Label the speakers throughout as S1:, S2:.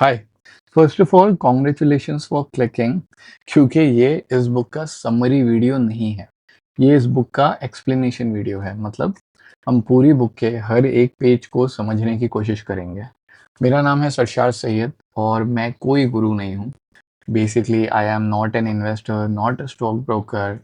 S1: Hi. First of all congratulations for clicking, क्योंकि ये इस बुक का समरी वीडियो नहीं है। ये इस बुक का एक्सप्लेनेशन वीडियो है। मतलब हम पूरी बुक के हर एक पेज को समझने की कोशिश करेंगे। मेरा नाम है सरशार सैयद और मैं कोई गुरु नहीं हूँ। Basically I am not an investor, not a stock broker.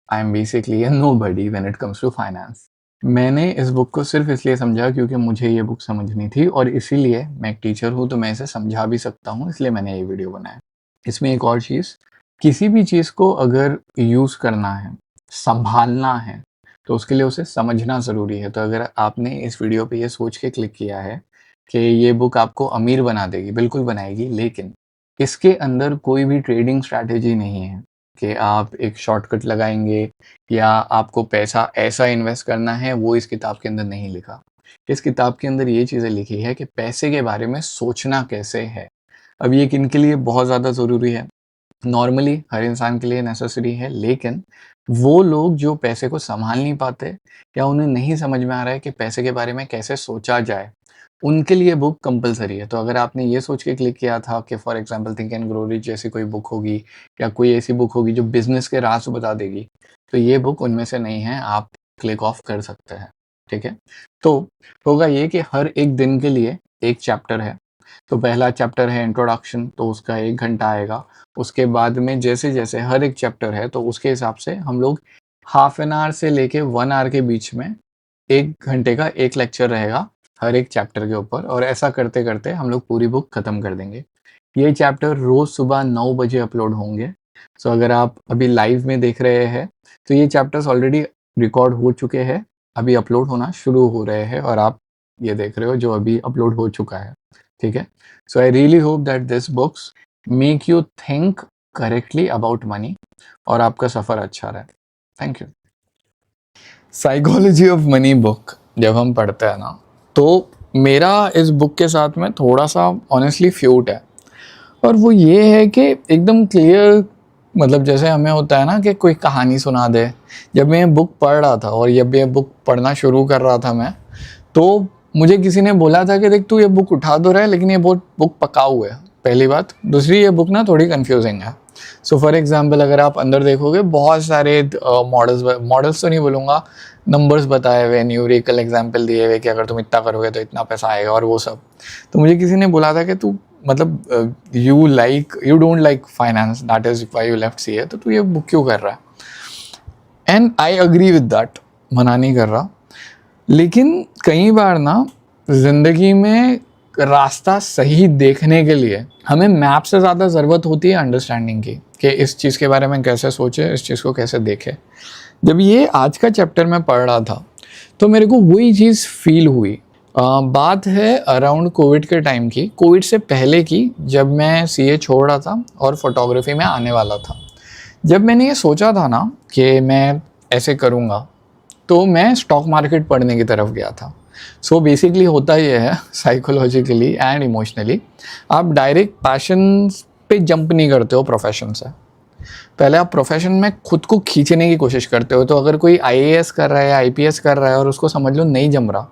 S1: I am basically a nobody when it comes to finance. मैंने इस बुक को सिर्फ इसलिए समझा क्योंकि मुझे ये बुक समझनी थी और इसीलिए मैं एक टीचर हूँ तो मैं इसे समझा भी सकता हूँ, इसलिए मैंने ये वीडियो बनाया। इसमें एक और चीज़, किसी भी चीज़ को अगर यूज़ करना है, संभालना है, तो उसके लिए उसे समझना ज़रूरी है। तो अगर आपने इस वीडियो पे ये सोच के क्लिक किया है कि ये बुक आपको अमीर बना देगी, बिल्कुल बनाएगी, लेकिन इसके अंदर कोई भी ट्रेडिंग स्ट्रैटेजी नहीं है कि आप एक शॉर्टकट लगाएंगे या आपको पैसा ऐसा इन्वेस्ट करना है, वो इस किताब के अंदर नहीं लिखा। इस किताब के अंदर ये चीज़ें लिखी है कि पैसे के बारे में सोचना कैसे है। अब ये किन के लिए बहुत ज़्यादा ज़रूरी है? नॉर्मली हर इंसान के लिए नेसेसरी है, लेकिन वो लोग जो पैसे को सँभाल नहीं पाते या उन्हें नहीं समझ में आ रहा है कि पैसे के बारे में कैसे सोचा जाए, उनके लिए बुक कंपल्सरी है। तो अगर आपने ये सोच के क्लिक किया था कि for example think and grow rich जैसी कोई बुक होगी या कोई ऐसी बुक होगी जो बिज़नेस के राज़ बता देगी, तो ये बुक उनमें से नहीं है, आप क्लिक ऑफ कर सकते हैं, ठीक है? तो होगा ये कि हर एक दिन के लिए एक चैप्टर है। तो पहला चैप्टर है इंट्रोडक्शन, तो उसका 1 घंटा आएगा। उसके बाद में जैसे-जैसे हर एक चैप्टर है, तो उसके हिसाब से हम लोग हाफ एन आवर से लेके 1 आवर के बीच में 1 घंटे का 1 लेक्चर रहेगा हर एक चैप्टर के ऊपर, और ऐसा करते-करते हम लोग पूरी बुक खत्म कर देंगे। ये चैप्टर रोज़ सुबह 9 बजे अपलोड होंगे। सो अगर आप अभी लाइव में देख रहे हैं, तो ये चैप्टर्स ऑलरेडी रिकॉर्ड हो चुके हैं, अभी अपलोड होना शुरू हो रहे हैं और आप ये देख रहे हो जो अभी अपलोड हो चुका है, ठीक है? So I really hope that this books make you think correctly about money और आपका सफ़र अच्छा रहे। Thank you. Psychology of money book जब हम पढ़ते हैं ना, तो मेरा इस बुक के साथ में थोड़ा सा ऑनेस्टली फ्यूट है, और वो ये है कि एकदम क्लियर, मतलब जैसे हमें होता है ना कि कोई कहानी सुना दे। जब मैं ये बुक पढ़ रहा था और जब ये बुक पढ़ना शुरू कर रहा था मैं, तो मुझे किसी ने बोला था कि देख तू ये बुक उठा तो रहा है, लेकिन ये बुक पकाऊ है, पहली बात। दूसरी, ये बुक ना थोड़ी कन्फ्यूजिंग है। सो फॉर एग्जांपल अगर आप अंदर देखोगे, बहुत सारे मॉडल्स तो नहीं बोलूँगा, नंबर्स बताए हुए, न्यूमेरिकल एग्जांपल दिए हुए कि अगर तुम इतना करोगे तो इतना पैसा आएगा और वो सब। तो मुझे किसी ने बोला था कि तू मतलब you don't like finance, that is why you left CA, तो तू ये बुक क्यों कर रहा है? And I agree with that, मना नहीं कर रहा। लेकिन कई बार ना ज़िंदगी में रास्ता सही देखने के लिए हमें मैप से ज़्यादा ज़रूरत होती है अंडरस्टैंडिंग की, कि इस चीज़ के बारे में कैसे सोचे, इस चीज़ को कैसे देखे। जब ये आज का चैप्टर मैं पढ़ रहा था, तो मेरे को वही चीज़ फील हुई। बात है अराउंड कोविड के टाइम की, कोविड से पहले की, जब मैं सीए छोड़ रहा था और फोटोग्राफी में आने वाला था। जब मैंने ये सोचा था ना कि मैं ऐसे करूँगा, तो मैं स्टॉक मार्केट पढ़ने की तरफ गया था। सो बेसिकली होता ये है साइकोलॉजिकली एंड इमोशनली, आप डायरेक्ट पैशन पे जंप नहीं करते हो प्रोफेशन से। पहले आप प्रोफेशन में खुद को खींचने की कोशिश करते हो। तो अगर कोई आईएएस कर रहा है, आईपीएस कर रहा है और उसको समझ लो नहीं जम रहा,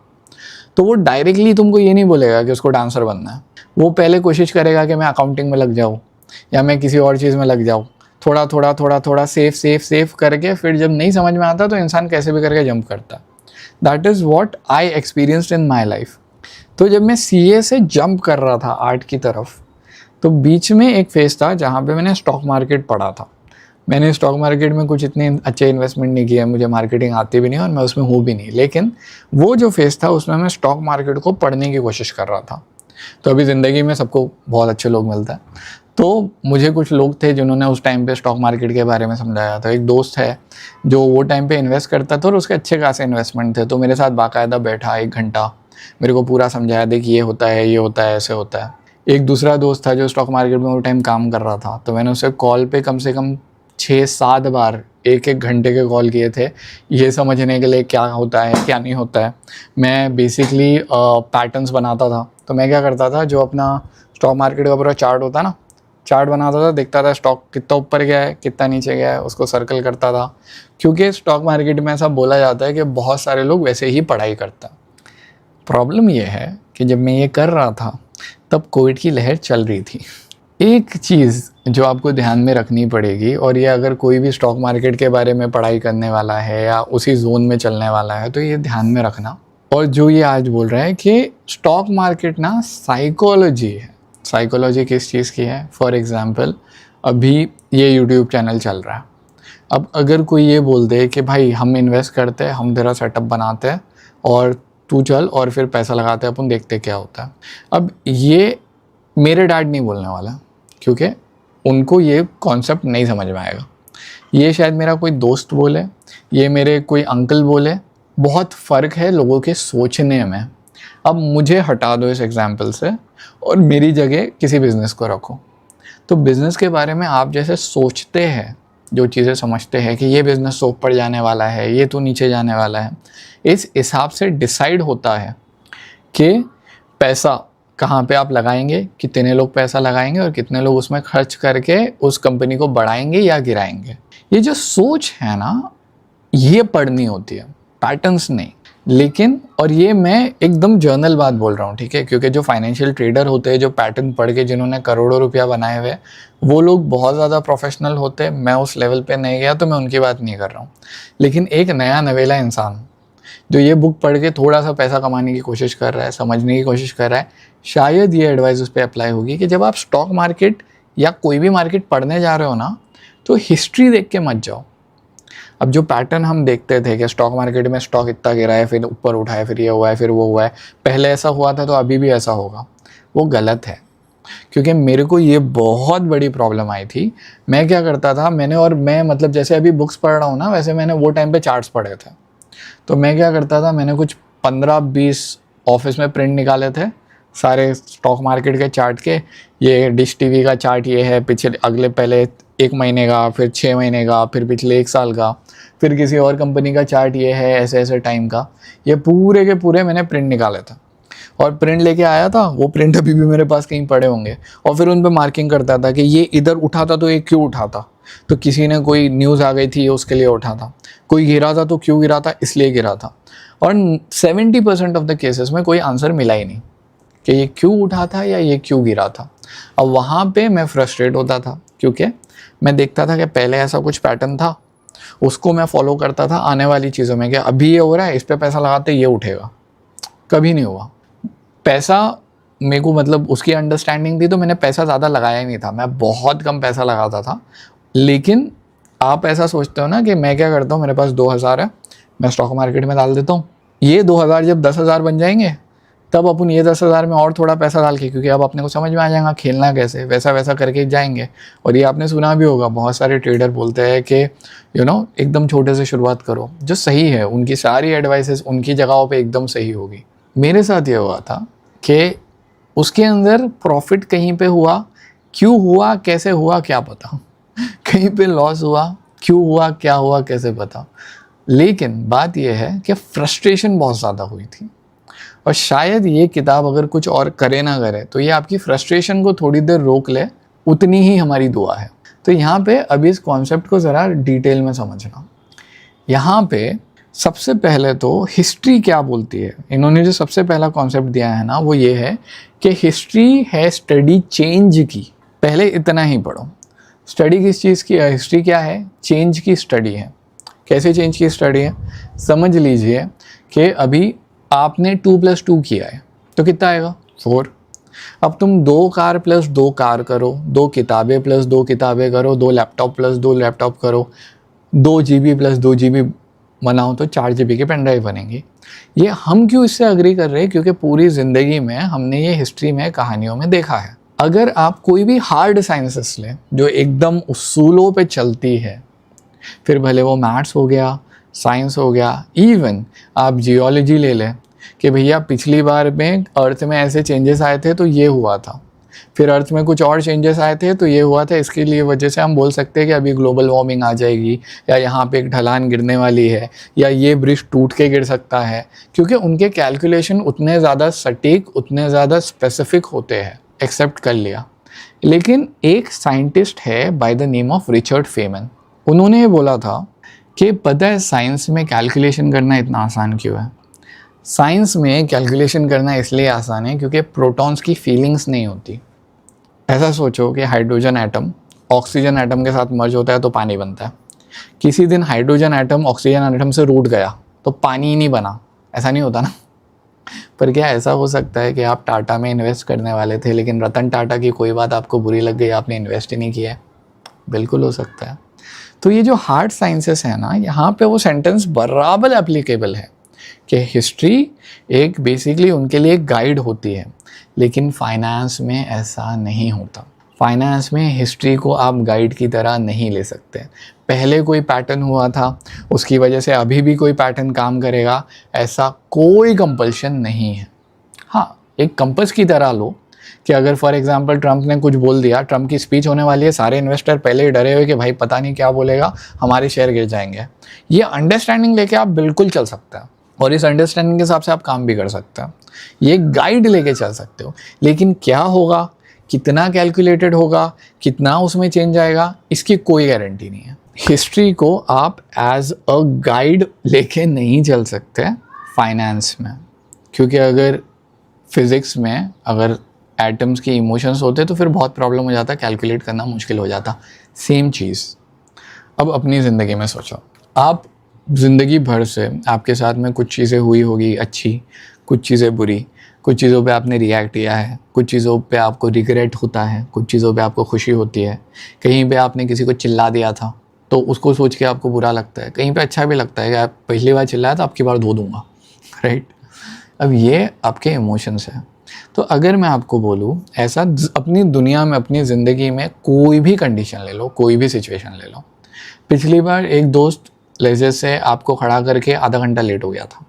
S1: तो वो डायरेक्टली तुमको ये नहीं बोलेगा कि उसको डांसर बनना है। वो पहले कोशिश करेगा कि मैं अकाउंटिंग में लग जाऊँ या मैं किसी और चीज़ में लग जाऊँ। थोड़ा सेफ करके फिर जब नहीं समझ में आता तो इंसान कैसे भी करके जंप करता है। That is what I experienced in my life. तो जब मैं सीए से जंप कर रहा था आर्ट की तरफ, तो बीच में एक फेज़ था जहाँ पे मैंने स्टॉक मार्केट पढ़ा था। मैंने स्टॉक मार्केट में कुछ इतने अच्छे इन्वेस्टमेंट नहीं किए, मुझे मार्केटिंग आती भी नहीं और मैं उसमें हूँ भी नहीं, लेकिन वो जो फेज़ था उसमें मैं स्टॉक मार्केट को पढ़ने की कोशिश कर रहा था। तो अभी ज़िंदगी में सबको बहुत अच्छे लोग मिलते हैं, तो मुझे कुछ लोग थे जिन्होंने उस टाइम पे स्टॉक मार्केट के बारे में समझाया था। एक दोस्त है जो वो टाइम पे इन्वेस्ट करता था और उसके अच्छे खासे इन्वेस्टमेंट थे, तो मेरे साथ बाकायदा बैठा 1 घंटा, मेरे को पूरा समझाया, देख ये होता है, ऐसे होता है। एक दूसरा दोस्त था जो स्टॉक मार्केट में वो टाइम काम कर रहा था, तो मैंने उसे कॉल पे कम से कम 6-7 बार 1-1 घंटे के कॉल किए थे, ये समझने के लिए क्या होता है क्या नहीं होता है। मैं बेसिकली पैटर्न्स बनाता था। तो मैं क्या करता था, जो अपना स्टॉक मार्केट का पूरा चार्ट होता ना, चार्ट बनाता था, देखता था स्टॉक कितना ऊपर गया है, कितना नीचे गया है, उसको सर्कल करता था। क्योंकि स्टॉक मार्केट में ऐसा बोला जाता है कि बहुत सारे लोग वैसे ही पढ़ाई करते हैं। प्रॉब्लम ये है कि जब मैं ये कर रहा था, तब कोविड की लहर चल रही थी। एक चीज़ जो आपको ध्यान में रखनी पड़ेगी, और ये अगर कोई भी स्टॉक मार्केट के बारे में पढ़ाई करने वाला है या उसी जोन में चलने वाला है, तो ये ध्यान में रखना। और जो ये आज बोल रहा है कि स्टॉक मार्केट ना साइकोलॉजी है। साइकोलॉजी किस चीज़ की है? फॉर एग्ज़ाम्पल, अभी ये यूट्यूब चैनल चल रहा है। अब अगर कोई ये बोल दे कि भाई हम इन्वेस्ट करते हैं, हम तेरा सेटअप बनाते हैं और तू चल और फिर पैसा लगाते हैं, अपन देखते क्या होता है। अब ये मेरे डैड नहीं बोलने वाला, क्योंकि उनको ये कॉन्सेप्ट नहीं समझ में आएगा। ये शायद मेरा कोई दोस्त बोले, ये मेरे कोई अंकल बोले, बहुत फ़र्क है लोगों के सोचने में। अब मुझे हटा दो इस एग्जाम्पल से और मेरी जगह किसी बिज़नेस को रखो। तो बिज़नेस के बारे में आप जैसे सोचते हैं, जो चीज़ें समझते हैं कि ये बिज़नेस सोप पर जाने वाला है, ये तो नीचे जाने वाला है, इस हिसाब से डिसाइड होता है कि पैसा कहाँ पे आप लगाएंगे, कितने लोग पैसा लगाएंगे और कितने लोग उसमें खर्च करके उस कंपनी को बढ़ाएंगे या गिराएंगे। ये जो सोच है ना, ये पढ़नी होती है, पैटर्न्स नहीं। लेकिन और ये मैं एकदम जर्नल बात बोल रहा हूँ, ठीक है, क्योंकि जो फाइनेंशियल ट्रेडर होते हैं, जो पैटर्न पढ़ के जिन्होंने करोड़ों रुपया बनाए हुए, वो लोग बहुत ज़्यादा प्रोफेशनल होते हैं। मैं उस लेवल पे नहीं गया तो मैं उनकी बात नहीं कर रहा हूँ। लेकिन एक नया नवेला इंसान जो ये बुक पढ़ के थोड़ा सा पैसा कमाने की कोशिश कर रहा है, समझने की कोशिश कर रहा है, शायद ये एडवाइस उस पर अप्लाई होगी कि जब आप स्टॉक मार्केट या कोई भी मार्केट पढ़ने जा रहे हो ना, तो हिस्ट्री देख के मत जाओ। अब जो पैटर्न हम देखते थे कि स्टॉक मार्केट में स्टॉक इतना गिरा है, फिर ऊपर उठा है, फिर ये हुआ है, फिर वो हुआ है, पहले ऐसा हुआ था तो अभी भी ऐसा होगा, वो गलत है। क्योंकि मेरे को ये बहुत बड़ी प्रॉब्लम आई थी। मैं क्या करता था, मैं मतलब जैसे अभी बुक्स पढ़ रहा हूँ ना, वैसे मैंने वो टाइम पे चार्ट्स पढ़े थे। तो मैं क्या करता था, मैंने कुछ 15-20 ऑफिस में प्रिंट निकाले थे सारे स्टॉक मार्केट के चार्ट के। ये डिश टीवी का चार्ट ये है, पिछले पहले 1 महीने का, फिर 6 महीने का, फिर पिछले 1 साल का, फिर किसी और कंपनी का चार्ट ये है, ऐसे ऐसे टाइम का। ये पूरे के पूरे मैंने प्रिंट निकाले थे और प्रिंट लेके आया था। वो प्रिंट अभी भी मेरे पास कहीं पड़े होंगे। और फिर उन पर मार्किंग करता था कि ये इधर उठा था तो ये क्यों उठा था, तो किसी ने कोई न्यूज़ आ गई थी उसके लिए उठा था, कोई गिरा था तो क्यों गिरा था, इसलिए गिरा था। और 70% ऑफ द केसेस में कोई आंसर मिला ही नहीं कि ये क्यों उठा था या ये क्यों गिरा था। अब वहाँ पे मैं फ्रस्ट्रेट होता था, क्योंकि मैं देखता था कि पहले ऐसा कुछ पैटर्न था, उसको मैं फॉलो करता था आने वाली चीज़ों में कि अभी ये हो रहा है, इस पर पैसा लगाते ये उठेगा। कभी नहीं हुआ। पैसा मेरे को मतलब उसकी अंडरस्टैंडिंग थी, तो मैंने पैसा ज़्यादा लगाया ही नहीं था, मैं बहुत कम पैसा लगाता था। लेकिन आप ऐसा सोचते हो ना कि मैं क्या करता हूँ, मेरे पास 2000 है, मैं स्टॉक मार्केट में डाल देता हूँ, ये 2000 जब 10,000 बन जाएंगे तब अपन ये 10,000 में और थोड़ा पैसा डाल के, क्योंकि अब अपने को समझ में आ जाएगा खेलना कैसे, वैसा वैसा करके जाएंगे। और ये आपने सुना भी होगा, बहुत सारे ट्रेडर बोलते हैं कि एकदम छोटे से शुरुआत करो, जो सही है। उनकी सारी एडवाइसेस उनकी जगहों पे एकदम सही होगी। मेरे साथ ये हुआ था कि उसके अंदर प्रॉफिट कहीं पे हुआ, क्यों हुआ, कैसे हुआ, क्या पता। कहीं पे लॉस हुआ, क्यों हुआ, क्या हुआ, कैसे पता। लेकिन बात यह है कि फ्रस्ट्रेशन बहुत ज़्यादा हुई थी। और शायद ये किताब अगर कुछ और करे ना करे, तो ये आपकी फ्रस्ट्रेशन को थोड़ी देर रोक ले, उतनी ही हमारी दुआ है। तो यहाँ पे अभी इस कॉन्सेप्ट को ज़रा डिटेल में समझना। यहाँ पे सबसे पहले तो हिस्ट्री क्या बोलती है। इन्होंने जो सबसे पहला कॉन्सेप्ट दिया है ना, वो ये है कि हिस्ट्री है स्टडी चेंज की। पहले इतना ही पढ़ो। स्टडी किस चीज़ की है? हिस्ट्री क्या है? चेंज की स्टडी है। कैसे चेंज की स्टडी है? समझ लीजिए कि अभी आपने 2+2 किया है तो कितना आएगा? 4। अब तुम 2 कार प्लस 2 कार करो, 2 किताबें प्लस 2 किताबें करो, 2 लैपटॉप प्लस 2 लैपटॉप करो, 2 GB प्लस 2 GB बनाओ तो 4 GB की पेन ड्राइव बनेंगी। ये हम क्यों इससे अग्री कर रहे हैं? क्योंकि पूरी ज़िंदगी में हमने ये हिस्ट्री में, कहानियों में देखा है। अगर आप कोई भी हार्ड साइंसेस लें जो एकदम उसूलों पे चलती है, फिर भले वो मैथ्स हो गया, साइंस हो गया, इवन आप जियोलॉजी ले लें कि भैया पिछली बार में अर्थ में ऐसे चेंजेस आए थे तो ये हुआ था, फिर अर्थ में कुछ और चेंजेस आए थे तो ये हुआ था, इसके लिए वजह से हम बोल सकते हैं कि अभी ग्लोबल वार्मिंग आ जाएगी, या यहाँ पे एक ढलान गिरने वाली है, या ये ब्रिज टूट के गिर सकता है। क्योंकि उनके कैलकुलेशन उतने ज़्यादा सटीक, उतने ज़्यादा स्पेसिफिक होते हैं। एक्सेप्ट कर लिया। लेकिन एक साइंटिस्ट है by the name of Richard Feynman, उन्होंने ये बोला था कि पता है साइंस में कैलकुलेशन करना इतना आसान क्यों है? साइंस में कैलकुलेशन करना इसलिए आसान है क्योंकि प्रोटॉन्स की फीलिंग्स नहीं होती। ऐसा सोचो कि हाइड्रोजन एटम ऑक्सीजन एटम के साथ मर्ज होता है तो पानी बनता है। किसी दिन हाइड्रोजन एटम ऑक्सीजन एटम से रूठ गया तो पानी ही नहीं बना, ऐसा नहीं होता ना। पर क्या ऐसा हो सकता है कि आप टाटा में इन्वेस्ट करने वाले थे लेकिन रतन टाटा की कोई बात आपको बुरी लग गई, आपने इन्वेस्ट ही नहीं किया है? बिल्कुल हो सकता है। तो ये जो हार्ड साइंसेस है ना, यहाँ पे वो सेंटेंस बराबर एप्लीकेबल है कि हिस्ट्री एक बेसिकली उनके लिए एक गाइड होती है, लेकिन फाइनेंस में ऐसा नहीं होता। फाइनेंस में हिस्ट्री को आप गाइड की तरह नहीं ले सकते। पहले कोई पैटर्न हुआ था, उसकी वजह से अभी भी कोई पैटर्न काम करेगा, ऐसा कोई कंपल्शन नहीं है। हाँ, एक कंपस की तरह लो कि अगर फॉर एग्जांपल ट्रंप ने कुछ बोल दिया, ट्रंप की स्पीच होने वाली है, सारे इन्वेस्टर पहले ही डरे हुए कि भाई पता नहीं क्या बोलेगा, हमारे शेयर गिर जाएंगे। ये अंडरस्टैंडिंग लेके आप बिल्कुल चल सकते हैं और इस अंडरस्टैंडिंग के हिसाब से आप काम भी कर सकते हैं। ये गाइड लेके चल सकते हो, लेकिन क्या होगा, कितना कैलकुलेटेड होगा, कितना उसमें चेंज आएगा, इसकी कोई गारंटी नहीं है। हिस्ट्री को आप एज अ गाइड लेके नहीं चल सकते फाइनेंस में, क्योंकि अगर फिज़िक्स में अगर एटम्स की इमोशंस होते तो फिर बहुत प्रॉब्लम हो जाता, कैलकुलेट करना मुश्किल हो जाता। सेम चीज़ अब अपनी ज़िंदगी में सोचो। आप ज़िंदगी भर से आपके साथ में कुछ चीज़ें हुई होगी अच्छी, कुछ चीज़ें बुरी, कुछ चीज़ों पे आपने रिएक्ट किया है, कुछ चीज़ों पे आपको रिग्रेट होता है, कुछ चीज़ों पे आपको खुशी होती है। कहीं पे आपने किसी को चिल्ला दिया था तो उसको सोच के आपको बुरा लगता है, कहीं पे अच्छा भी लगता है कि आप पहली बार चिल्लाया तो आपकी बार धो दूँगा, राइट। अब ये आपके इमोशंस हैं। तो अगर मैं आपको बोलूँ ऐसा अपनी दुनिया में, अपनी ज़िंदगी में कोई भी कंडीशन ले लो, कोई भी सिचुएशन ले लो। पिछली बार एक दोस्त लेज़र से आपको खड़ा करके आधा घंटा लेट हो गया था,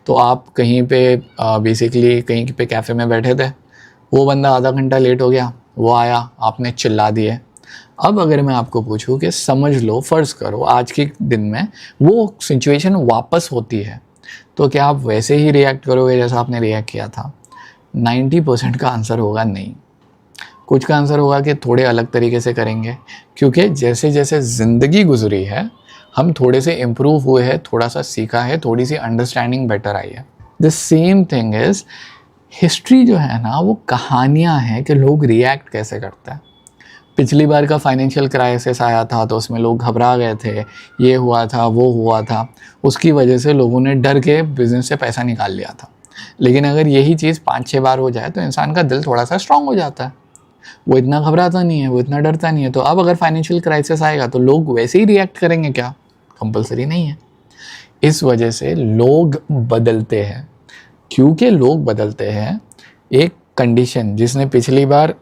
S1: तो आप कहीं पे बेसिकली कहीं पे कैफ़े में बैठे थे, वो बंदा आधा घंटा लेट हो गया, वो आया, आपने चिल्ला दिए। अब अगर मैं आपको पूछूं कि समझ लो, फ़र्ज़ करो आज के दिन में वो सिचुएशन वापस होती है, तो क्या आप वैसे ही रिएक्ट करोगे जैसा आपने रिएक्ट किया था? 90% का आंसर होगा नहीं। कुछ का आंसर होगा कि थोड़े अलग तरीके से करेंगे, क्योंकि जैसे जैसे ज़िंदगी गुजरी है हम थोड़े से इम्प्रूव हुए हैं, थोड़ा सा सीखा है, थोड़ी सी अंडरस्टैंडिंग बेटर आई है। The same thing is history जो है ना, वो कहानियाँ हैं कि लोग रिएक्ट कैसे करते हैं। पिछली बार का फाइनेंशियल क्राइसिस आया था तो उसमें लोग घबरा गए थे, ये हुआ था, वो हुआ था, उसकी वजह से लोगों ने डर के बिज़नेस से पैसा निकाल लिया था। लेकिन अगर यही चीज़ 5-6 बार हो जाए तो इंसान का दिल थोड़ा सा स्ट्रांग हो जाता है, वो इतना घबराता नहीं है, वो इतना डरता नहीं है। तो अब अगर फाइनेंशियल क्राइसिस आएगा तो लोग वैसे ही रिएक्ट करेंगे क्या? कंपलसरी नहीं है। इस वजह से लोग बदलते हैं। क्योंकि लोग बदलते हैं, एक कंडीशन जिसने पिछली बार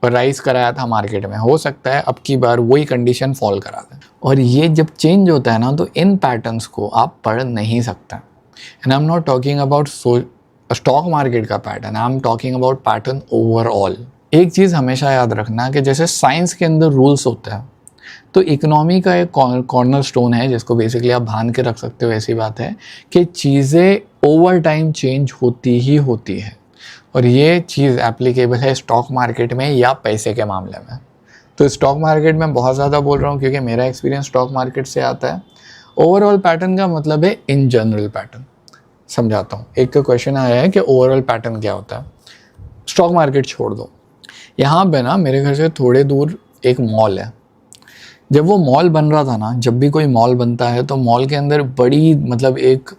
S1: राइज कराया था मार्केट में, हो सकता है अब की बार वही कंडीशन फॉल करा दे। और ये जब चेंज होता है ना, तो इन पैटर्न्स को आप पढ़ नहीं सकते। And I am not talking about stock market का pattern, I am talking about pattern overall. एक चीज़ हमेशा याद रखना कि जैसे साइंस के अंदर रूल्स होते हैं, तो इकोनॉमी का एक कॉर्नर स्टोन है जिसको बेसिकली आप भान के रख सकते हो। ऐसी बात है कि चीज़ें ओवर टाइम चेंज होती ही होती है, और ये चीज़ एप्लीकेबल है स्टॉक मार्केट में या पैसे के मामले में। तो स्टॉक मार्केट में बहुत ज़्यादा बोल रहा हूँ क्योंकि मेरा एक्सपीरियंस स्टॉक मार्केट से आता है। ओवरऑल पैटर्न का मतलब है इन जनरल पैटर्न। समझाता हूँ। एक क्वेश्चन आया है कि ओवरऑल पैटर्न क्या होता है। स्टॉक मार्केट छोड़ दो, यहाँ पे ना मेरे घर से थोड़े दूर एक मॉल है। जब वो मॉल बन रहा था ना, जब भी कोई मॉल बनता है तो मॉल के अंदर बड़ी मतलब एक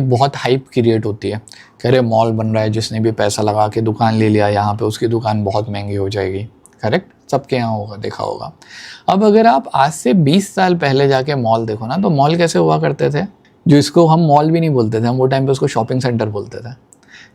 S1: बहुत हाइप क्रिएट होती है कि अरे मॉल बन रहा है, जिसने भी पैसा लगा के दुकान ले लिया यहाँ पे, उसकी दुकान बहुत महंगी हो जाएगी। करेक्ट, सबके यहाँ होगा, देखा होगा। अब अगर आप आज से 20 साल पहले जाके मॉल देखो ना, तो मॉल कैसे हुआ करते थे, जो इसको हम मॉल भी नहीं बोलते थे, हम वो टाइम पे उसको शॉपिंग सेंटर बोलते थे।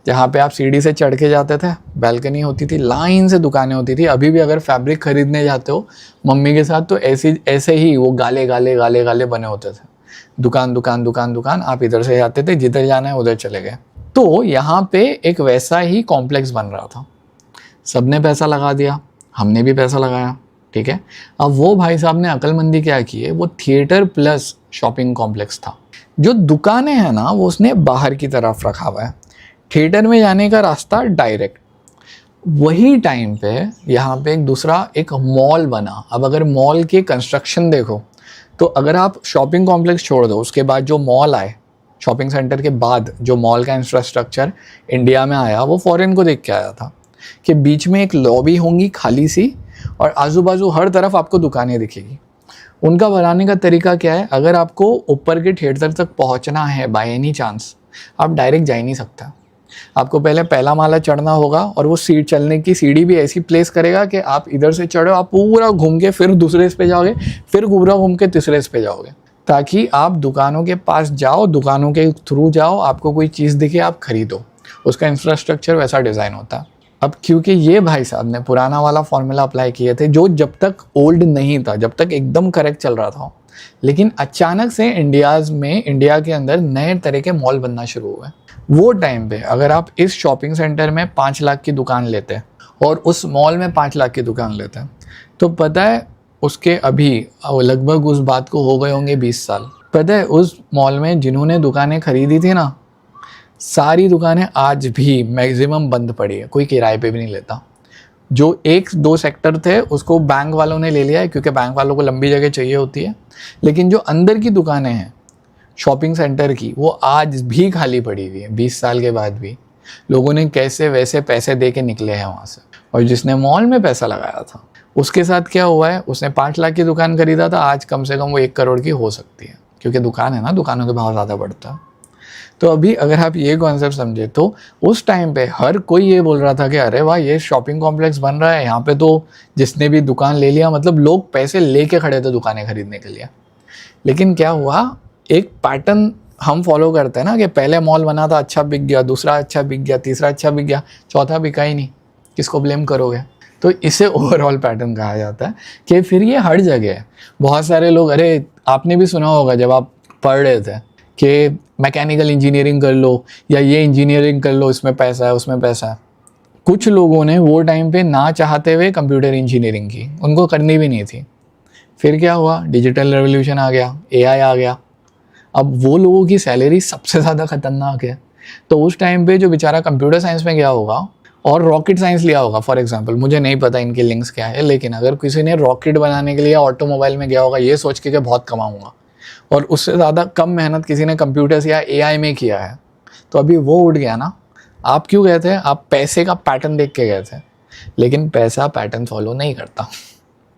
S1: जहाँ पे आप सीढ़ी से चढ़ के जाते थे, बैल्कनी होती थी, लाइन से दुकानें होती थी। अभी भी अगर फैब्रिक खरीदने जाते हो मम्मी के साथ तो ऐसे ही वो गाले गाले गाले गाले बने होते थे। दुकान दुकान दुकान दुकान, आप इधर से जाते थे, जिधर जाना है उधर चले गए। तो यहाँ पे एक वैसा ही कॉम्प्लेक्स बन रहा था। सबने पैसा लगा दिया, हमने भी पैसा लगाया, ठीक है। अब वो भाई साहब ने अक्लमंदी क्या की है, वो थिएटर प्लस शॉपिंग कॉम्प्लेक्स था। जो दुकानें हैं ना, वो उसने बाहर की तरफ रखा हुआ है, थिएटर में जाने का रास्ता डायरेक्ट। वही टाइम पे यहाँ पे एक दूसरा एक मॉल बना। अब अगर मॉल के कंस्ट्रक्शन देखो, तो अगर आप शॉपिंग कॉम्प्लेक्स छोड़ दो, उसके बाद जो मॉल आए, शॉपिंग सेंटर के बाद जो मॉल का इंफ्रास्ट्रक्चर इंडिया में आया वो फॉरेन को देख के आया था कि बीच में एक लॉबी होंगी खाली सी और आजू बाजू हर तरफ आपको दुकानें दिखेगी। उनका बनाने का तरीका क्या है, अगर आपको ऊपर के थिएटर तक पहुंचना है बाय एनी चांस, आप डायरेक्ट जा ही नहीं सकता। आपको पहले पहला माला चढ़ना होगा और वो सीट चलने की सीढ़ी भी ऐसी प्लेस करेगा कि आप इधर से चढ़ो, आप पूरा घूम के फिर दूसरे पे जाओगे, फिर पूरा घूम के तीसरे पे जाओगे, ताकि आप दुकानों के पास जाओ, दुकानों के थ्रू जाओ, आपको कोई चीज़ दिखे आप खरीदो। उसका इंफ्रास्ट्रक्चर वैसा डिज़ाइन होता है। अब क्योंकि ये भाई साहब ने पुराना वाला फॉर्मूला अप्लाई किए थे जो जब तक ओल्ड नहीं था, जब तक एकदम करेक्ट चल रहा था, लेकिन अचानक से इंडिया के अंदर नए तरह के मॉल बनना शुरू हुए। वो टाइम पे अगर आप इस शॉपिंग सेंटर में 5 लाख की दुकान लेते हैं और उस मॉल में 5 लाख की दुकान लेते हैं, तो पता है उसके अभी लगभग उस बात को हो गए होंगे 20 साल। पता है उस मॉल में जिन्होंने दुकानें खरीदी थी ना, सारी दुकानें आज भी मैक्सिमम बंद पड़ी है, कोई किराए पे भी नहीं लेता। जो 1-2 सेक्टर थे उसको बैंक वालों ने ले लिया है, क्योंकि बैंक वालों को लंबी जगह चाहिए होती है, लेकिन जो अंदर की दुकानें हैं शॉपिंग सेंटर की, वो आज भी खाली पड़ी हुई है। 20 साल के बाद भी लोगों ने कैसे वैसे पैसे दे के निकले हैं वहाँ से। और जिसने मॉल में पैसा लगाया था उसके साथ क्या हुआ है, उसने 5 लाख की दुकान खरीदा था, आज कम से कम वो 1 करोड़ की हो सकती है, क्योंकि दुकान है ना, दुकानों के भाव ज़्यादा बढ़ता है। तो अभी अगर आप ये कॉन्सेप्ट समझे तो उस टाइम पे हर कोई ये बोल रहा था कि अरे वाह ये शॉपिंग कॉम्प्लेक्स बन रहा है, यहाँ पे तो जिसने भी दुकान ले लिया, मतलब लोग पैसे लेके खड़े थे दुकानें खरीदने के लिए। लेकिन क्या हुआ, एक पैटर्न हम फॉलो करते हैं ना कि पहले मॉल बना था, अच्छा बिक गया, दूसरा अच्छा बिक गया, तीसरा अच्छा बिक गया, चौथा बिका ही नहीं, किसको ब्लेम करोगे? तो इसे ओवरऑल पैटर्न कहा जाता है कि फिर ये हर जगह है। बहुत सारे लोग, अरे आपने भी सुना होगा जब आप पढ़ रहे थे कि मैकेनिकल इंजीनियरिंग कर लो या ये इंजीनियरिंग कर लो, इसमें पैसा है उसमें पैसा है। कुछ लोगों ने वो टाइम पे ना चाहते हुए कंप्यूटर इंजीनियरिंग की, उनको करनी भी नहीं थी। फिर क्या हुआ, डिजिटल रेवोल्यूशन आ गया, एआई आ गया, अब वो लोगों की सैलरी सबसे ज़्यादा खतरनाक है। तो उस टाइम पे जो बेचारा कंप्यूटर साइंस में गया होगा और रॉकेट साइंस लिया होगा फॉर एग्जांपल, मुझे नहीं पता इनके लिंक्स क्या है, लेकिन अगर किसी ने रॉकेट बनाने के लिए ऑटोमोबाइल में गया होगा ये सोच के बहुत कमाऊंगा, और उससे ज़्यादा कम मेहनत किसी ने कंप्यूटर्स या एआई में किया है, तो अभी वो उठ गया ना। आप क्यों गए थे? आप पैसे का पैटर्न देख के गए थे, लेकिन पैसा पैटर्न फॉलो नहीं करता।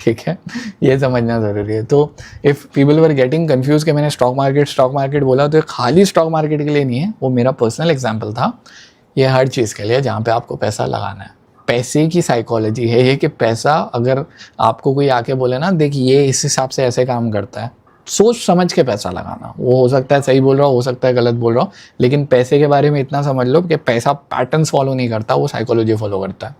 S1: ठीक है, ये समझना ज़रूरी है। तो if people were getting confuse कि मैंने स्टॉक मार्केट बोला, तो ये खाली स्टॉक मार्केट के लिए नहीं है, वो मेरा पर्सनल एग्जाम्पल था। ये हर चीज़ के लिए जहाँ पे आपको पैसा लगाना है। पैसे की साइकोलॉजी है ये कि पैसा, अगर आपको कोई आके बोले ना देख ये इस हिसाब से ऐसे काम करता है, सोच समझ के पैसा लगाना। वो हो सकता है सही बोल रहा हो सकता है गलत बोल रहा हो, लेकिन पैसे के बारे में इतना समझ लो कि पैसा पैटर्न्स फॉलो नहीं करता, वो साइकोलॉजी फॉलो करता है।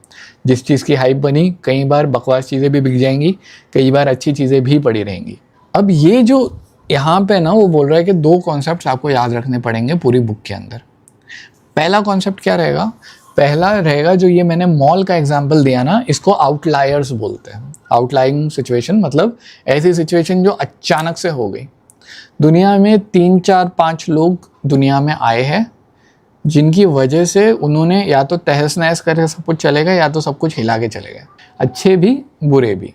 S1: जिस चीज़ की हाइप बनी, कई बार बकवास चीज़ें भी बिक जाएंगी, कई बार अच्छी चीज़ें भी पड़ी रहेंगी। अब ये जो यहाँ पे ना वो बोल रहा है कि 2 कॉन्सेप्ट्स आपको याद रखने पड़ेंगे पूरी बुक के अंदर। पहला कॉन्सेप्ट क्या रहेगा? पहला रहेगा जो ये मैंने मॉल का एग्जाम्पल दिया ना, इसको आउटलायर्स बोलते हैं। आउटलाइंग सिचुएशन मतलब ऐसी सिचुएशन जो अचानक से हो गई। दुनिया में 3, 4, 5 लोग दुनिया में आए हैं जिनकी वजह से उन्होंने या तो तहस नहस करके सब कुछ चले गए या तो सब कुछ हिला के चले गए, अच्छे भी बुरे भी।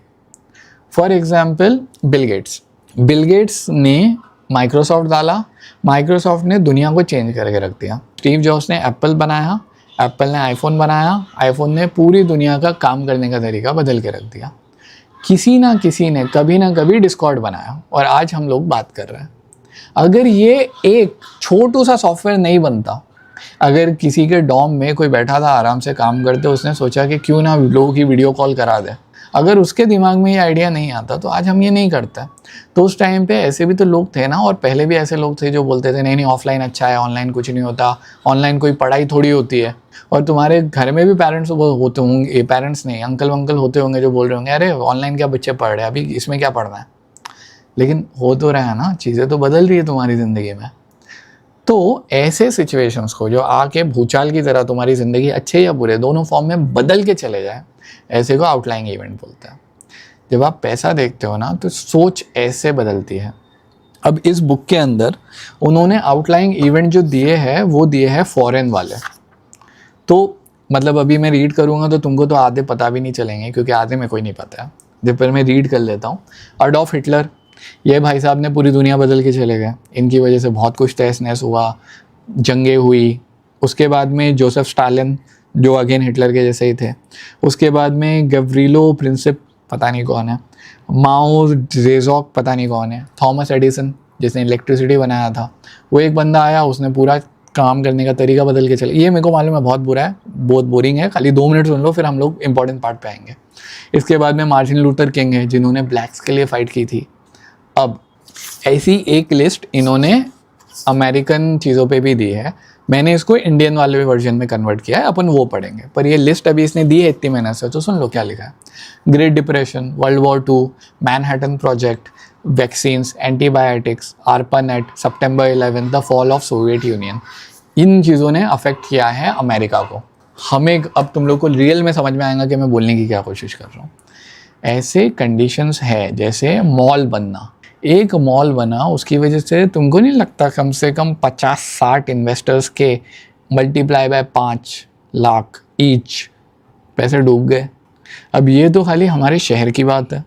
S1: फॉर एग्जाम्पल बिल गेट्स ने माइक्रोसॉफ्ट डाला, माइक्रोसॉफ्ट ने दुनिया को चेंज करके रख दिया। स्टीव जॉब्स ने एप्पल बनाया, एप्पल ने आईफोन बनाया, आईफोन ने पूरी दुनिया का काम करने का तरीका बदल के रख दिया। किसी ना किसी ने कभी ना कभी डिस्कॉर्ड बनाया और आज हम लोग बात कर रहे हैं। अगर ये एक छोटू सा सॉफ्टवेयर नहीं बनता, अगर किसी के डॉम में कोई बैठा था आराम से काम करते, उसने सोचा कि क्यों ना लोगों की वीडियो कॉल करा दे, अगर उसके दिमाग में ये आइडिया नहीं आता तो आज हम ये नहीं करते। तो उस टाइम पे ऐसे भी तो लोग थे ना, और पहले भी ऐसे लोग थे जो बोलते थे नहीं नहीं ऑफलाइन अच्छा है, ऑनलाइन कुछ नहीं होता, ऑनलाइन कोई पढ़ाई थोड़ी होती है। और तुम्हारे घर में भी पेरेंट्स होते होंगे, पेरेंट्स नहीं अंकल वंकल होते होंगे जो बोल रहे होंगे अरे ऑनलाइन क्या बच्चे पढ़ रहे हैं, अभी इसमें क्या पढ़ना है। लेकिन हो तो रहा है ना, चीज़ें तो बदल रही है तुम्हारी ज़िंदगी में। तो ऐसे सिचुएशंस को जो आके भूचाल की तरह तुम्हारी ज़िंदगी अच्छे या बुरे दोनों फॉर्म में बदल के चले जाए, ऐसे को आउटलाइंग इवेंट बोलते हैं। जब आप पैसा देखते हो ना तो सोच ऐसे बदलती है। अब इस बुक के अंदर उन्होंने आउटलाइंग इवेंट जो दिए हैं वो दिए हैं फॉरेन वाले। तो मतलब अभी मैं रीड करूँगा तो तुमको तो आधे पता भी नहीं चलेंगे, क्योंकि आधे में कोई नहीं पता है। जब पर मैं रीड कर लेता हूँ। अडॉल्फ हिटलर ये भाई साहब ने पूरी दुनिया बदल के चले गए, इनकी वजह से बहुत कुछ तहस नहस हुआ, जंगें हुई। उसके बाद में जोसेफ स्टालिन जो अगेन हिटलर के जैसे ही थे, उसके बाद में गवरीलो प्रिंसिप पता नहीं कौन है, माओ जेजॉक पता नहीं कौन है, थॉमस एडिसन जिसने इलेक्ट्रिसिटी बनाया था, वो एक बंदा आया, उसने पूरा काम करने का तरीका बदल के चले। ये मेरे को मालूम है बहुत बुरा है, बहुत बोरिंग है, खाली 2 मिनट सुन लो फिर हम लोग इंपॉर्टेंट पार्ट पे आएंगे। इसके बाद में मार्टिन लूथर किंग है जिन्होंने ब्लैक्स के लिए फ़ाइट की थी। अब ऐसी एक लिस्ट इन्होंने अमेरिकन चीज़ों पे भी दी है, मैंने इसको इंडियन वाले वर्जन में कन्वर्ट किया है, अपन वो पढ़ेंगे। पर ये लिस्ट अभी इसने दी है इतनी मेहनत से, तो सुन लो क्या लिखा है। Great depression, world war 2, Manhattan project, vaccines, antibiotics, ARPANET, सितंबर 11, the fall of Soviet Union, इन चीज़ों ने अफेक्ट किया है अमेरिका को। हमें अब तुम लोग को रियल में समझ में आएगा कि मैं बोलने की क्या कोशिश कर रहा हूँ। ऐसे कंडीशंस है जैसे मॉल बनना, एक मॉल बना उसकी वजह से तुमको नहीं लगता कम से कम 50-60 इन्वेस्टर्स के मल्टीप्लाई बाय 5 लाख ईच पैसे डूब गए। अब ये तो खाली हमारे शहर की बात है,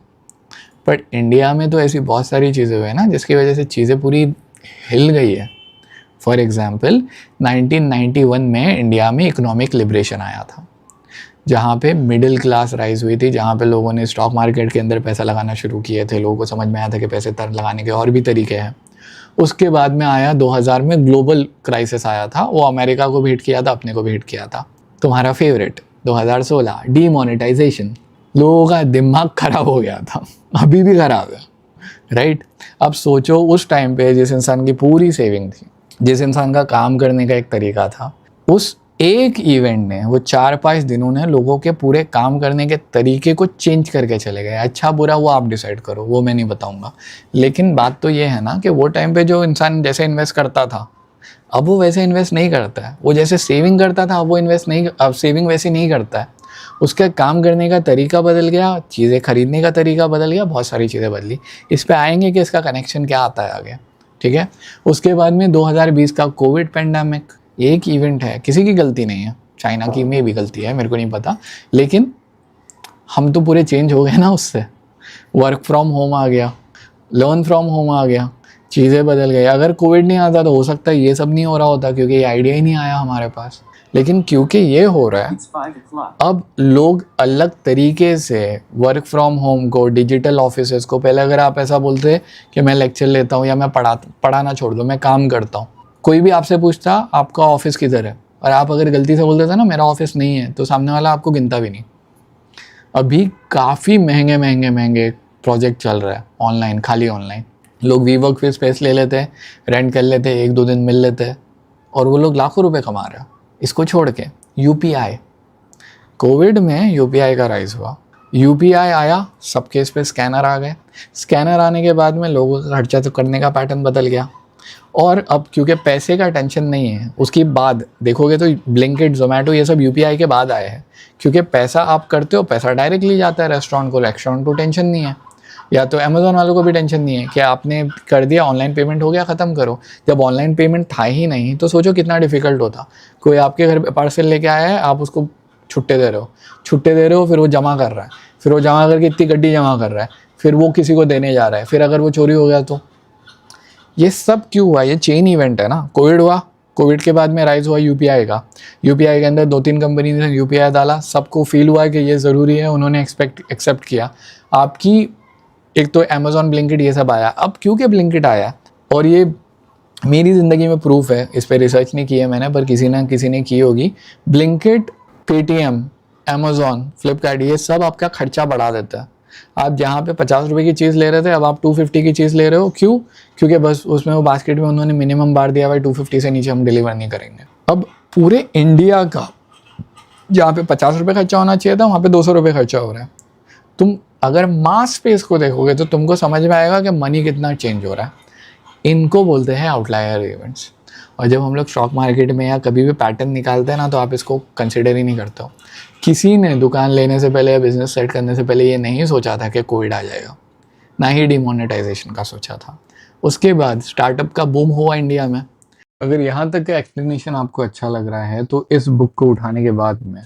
S1: पर इंडिया में तो ऐसी बहुत सारी चीज़ें हुई है ना जिसकी वजह से चीज़ें पूरी हिल गई है। फॉर एग्ज़ाम्पल 1991 में इंडिया में इकोनॉमिक लिबरेशन आया था, जहाँ पे मिडिल क्लास राइज हुई थी, जहाँ पे लोगों ने स्टॉक मार्केट के अंदर पैसा लगाना शुरू किए थे, लोगों को समझ में आया था कि पैसे लगाने के और भी तरीके हैं। उसके बाद में आया 2000 में ग्लोबल क्राइसिस आया था, वो अमेरिका को भी हिट किया था, अपने को भी हिट किया था। तुम्हारा फेवरेट 2016 डीमोनेटाइजेशन, लोगों का दिमाग खराब हो गया था, अभी भी खराब है, राइट। अब सोचो उस टाइम पे जिस इंसान की पूरी सेविंग थी, जिस इंसान का काम करने का एक तरीका था, उस एक इवेंट ने, वो 4-5 दिनों ने लोगों के पूरे काम करने के तरीके को चेंज करके चले गए। अच्छा बुरा वो आप डिसाइड करो, वो मैं नहीं बताऊंगा। लेकिन बात तो ये है ना कि वो टाइम पे जो इंसान जैसे इन्वेस्ट करता था, अब वो वैसे इन्वेस्ट नहीं करता है। वो जैसे सेविंग करता था, अब वो इन्वेस्ट नहीं, अब सेविंग वैसे नहीं करता है। उसका काम करने का तरीका बदल गया, चीज़ें खरीदने का तरीका बदल गया, बहुत सारी चीज़ें बदली। इस पर आएंगे कि इसका कनेक्शन क्या आता है आगे, ठीक है। उसके बाद में 2020 का कोविड पेंडेमिक, एक इवेंट है, किसी की गलती नहीं है, चाइना की में भी गलती है, मेरे को नहीं पता, लेकिन हम तो पूरे चेंज हो गए ना उससे। वर्क फ्रॉम होम आ गया, लर्न फ्रॉम होम आ गया, चीज़ें बदल गई। अगर कोविड नहीं आता तो हो सकता है ये सब नहीं हो रहा होता, क्योंकि ये आइडिया ही नहीं आया हमारे पास। लेकिन क्योंकि ये हो रहा है, अब लोग अलग तरीके से वर्क फ्रॉम होम को, डिजिटल ऑफिसेस को, पहले अगर आप ऐसा बोलते कि मैं लेक्चर लेता हूँ या मैं पढ़ाना छोड़ दो, मैं काम करता हूँ, कोई भी आपसे पूछता आपका ऑफिस किधर है, और आप अगर गलती से बोल देते ना मेरा ऑफिस नहीं है, तो सामने वाला आपको गिनता भी नहीं। अभी काफ़ी महंगे प्रोजेक्ट चल रहा है ऑनलाइन, खाली ऑनलाइन। लोग वी वर्क पे स्पेस ले लेते हैं, रेंट कर लेते हैं, 1-2 दिन मिल लेते हैं, और वो लोग लाखों रुपए कमा रहे हैं। इसको छोड़ के यूपीआई, कोविड में यूपीआई का राइज हुआ, यूपीआई आया, सबके इस पे स्कैनर आ गए। स्कैनर आने के बाद में लोगों का खर्चा तो करने का पैटर्न बदल गया। और अब क्योंकि पैसे का टेंशन नहीं है, उसके बाद देखोगे तो ब्लिंकिट, जोमेटो, ये सब यूपीआई के बाद आए हैं। क्योंकि पैसा आप करते हो, पैसा डायरेक्टली जाता है रेस्टोरेंट को टेंशन नहीं है, या तो अमेज़ोन वालों को भी टेंशन नहीं है कि आपने कर दिया, ऑनलाइन पेमेंट हो गया, ख़त्म करो। जब ऑनलाइन पेमेंट था ही नहीं तो सोचो कितना डिफिकल्ट होता। कोई आपके घर पे पार्सल लेके आया है, आप उसको छुट्टे दे रहे हो, फिर वो जमा कर रहा है, फिर वो जमा करके इतनी गड्डी जमा कर रहा है, फिर वो किसी को देने जा रहा है, फिर अगर वो चोरी हो गया तो। ये सब क्यों हुआ? ये चेन इवेंट है ना। कोविड हुआ, कोविड के बाद में राइज हुआ यूपीआई का, यूपीआई के अंदर 2-3 कंपनी ने यूपीआई डाला, सबको फील हुआ कि ये ज़रूरी है, उन्होंने एक्सेप्ट किया। आपकी एक तो अमेज़ॉन, ब्लिंकिट, ये सब आया। अब क्योंकि ब्लिंकिट आया, और ये मेरी ज़िंदगी में प्रूफ है, इस पर रिसर्च नहीं की है मैंने, पर किसी ना किसी ने की होगी। ब्लिंकिट, पेटीएम, अमेज़ॉन, फ्लिपकार्ट, ये सब आपका खर्चा बढ़ा देता है। आप जहाँ पे 50 रुपये की चीज़ ले रहे थे, अब आप 250 की चीज़ ले रहे हो। क्यों? क्योंकि बस उसमें वो बास्केट में उन्होंने मिनिमम बार दिया हुआ है, 250 से नीचे हम डिलीवर नहीं करेंगे। अब पूरे इंडिया का जहाँ पे 50 रुपये खर्चा होना चाहिए था, वहाँ पे 200 रुपये खर्चा हो रहा है। तुम अगर मास स्पेस को देखोगे तो तुमको समझ में आएगा कि मनी कितना चेंज हो रहा है। इनको बोलते हैं आउटलायर इवेंट्स। और जब हम लोग स्टॉक मार्केट में या कभी भी पैटर्न निकालते हैं ना, तो आप इसको कंसिडर ही नहीं करते हो। किसी ने दुकान लेने से पहले या बिजनेस सेट करने से पहले ये नहीं सोचा था कि कोविड आ जाएगा, ना ही डिमोनेटाइजेशन का सोचा था। उसके बाद स्टार्टअप का बूम हुआ इंडिया में। अगर यहाँ तक का एक्सप्लेनेशन आपको अच्छा लग रहा है, तो इस बुक को उठाने के बाद में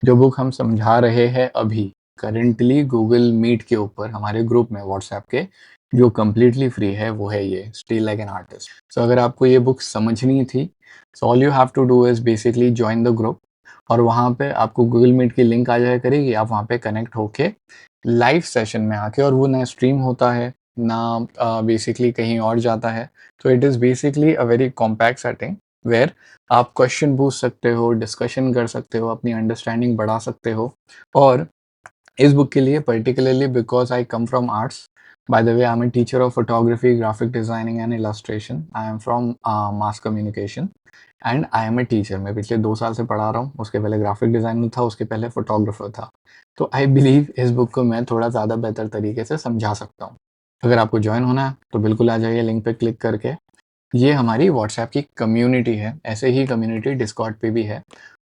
S1: जो बुक हम समझा रहे हैं अभी, करंटली गूगल मीट के ऊपर हमारे ग्रुप में व्हाट्सएप के जो कम्प्लीटली फ्री है वो है ये still like an artist. So अगर आपको ये बुक समझनी थी, so all you have to do is basically join the group, और वहाँ पे आपको गूगल मीट की लिंक आ जाया करेगी, आप वहाँ पे कनेक्ट होके लाइव सेशन में आके, और वो ना स्ट्रीम होता है ना बेसिकली कहीं और जाता है, तो it is basically a very compact setting where आप क्वेश्चन पूछ सकते हो, डिस्कशन कर सकते हो, अपनी अंडरस्टैंडिंग बढ़ा सकते हो। और इस बुक के लिए particularly because I come from arts, by the way I am a teacher of photography, graphic designing and illustration, I am from mass communication and I am a teacher. मैं पिछले 2 साल से पढ़ा रहा हूँ, उसके पहले ग्राफिक डिज़ाइनर था, उसके पहले फोटोग्राफर था। तो आई बिलीव इस बुक को मैं थोड़ा ज़्यादा बेहतर तरीके से समझा सकता हूँ। अगर आपको ज्वाइन होना है तो बिल्कुल आ जाइए लिंक पे क्लिक करके। ये हमारी व्हाट्सएप की कम्युनिटी है, ऐसे ही कम्युनिटी डिस्कॉर्ड पे भी है।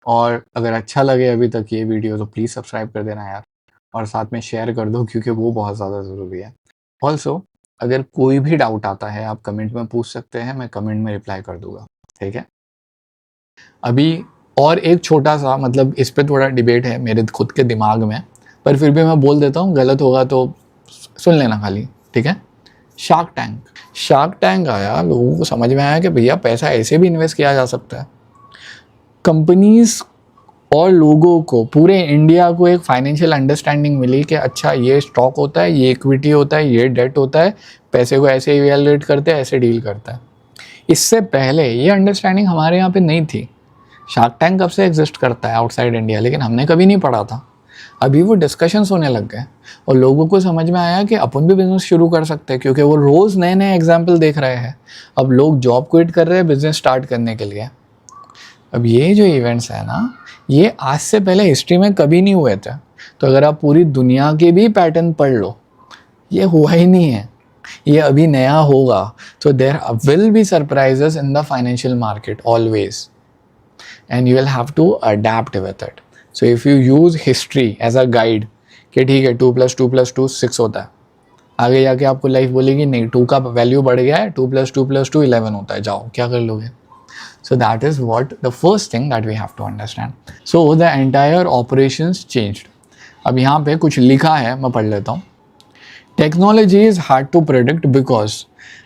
S1: और अगर अच्छा लगे अभी तक ये वीडियो तो प्लीज़ सब्सक्राइब कर देना यार, और साथ में शेयर कर दो क्योंकि वो बहुत ज़्यादा ज़रूरी है। ऑल्सो अगर कोई भी डाउट आता है आप कमेंट में पूछ सकते हैं, मैं कमेंट में रिप्लाई कर दूंगा, ठीक है। अभी और एक छोटा सा, मतलब इस पे थोड़ा डिबेट है मेरे खुद के दिमाग में, पर फिर भी मैं बोल देता हूँ, गलत होगा तो सुन लेना खाली, ठीक है। शार्क टैंक आया, लोगों को समझ में आया कि भैया पैसा ऐसे भी इन्वेस्ट किया जा सकता है। कंपनीज और लोगों को, पूरे इंडिया को एक फाइनेंशियल अंडरस्टैंडिंग मिली कि अच्छा ये स्टॉक होता है, ये इक्विटी होता है, ये डेट होता है, पैसे को ऐसे इवैल्यूएट करते हैं, ऐसे डील करता है। इससे पहले ये अंडरस्टैंडिंग हमारे यहाँ पे नहीं थी। शार्क टैंक कब से एग्जिस्ट करता है आउटसाइड इंडिया, लेकिन हमने कभी नहीं पढ़ा था। अभी वो डिस्कशंस होने लग गए और लोगों को समझ में आया कि अपन भी बिजनेस शुरू कर सकते हैं, क्योंकि वो रोज़ नए नए एग्जाम्पल देख रहे हैं। अब लोग जॉब क्विट कर रहे हैं बिजनेस स्टार्ट करने के लिए। अब ये जो इवेंट्स है ना, ये आज से पहले हिस्ट्री में कभी नहीं हुए थे। तो अगर आप पूरी दुनिया के भी पैटर्न पढ़ लो, ये हुआ ही नहीं है, ये अभी नया होगा। तो there will be surprises in the financial market always, and you will have to adapt with it. So if you use history as a guide कि ठीक है 2+2+2 6 होता है, आगे जाके आपको लाइफ बोलेगी नहीं 2 का वैल्यू बढ़ गया है, 2+2+2 11 होता है, जाओ क्या कर लोगे। So that is what the first thing that we have to understand. So the entire operations changed. अब यहाँ पे कुछ लिखा है, मैं पढ़ लेता हूँ। Technology is hard to predict because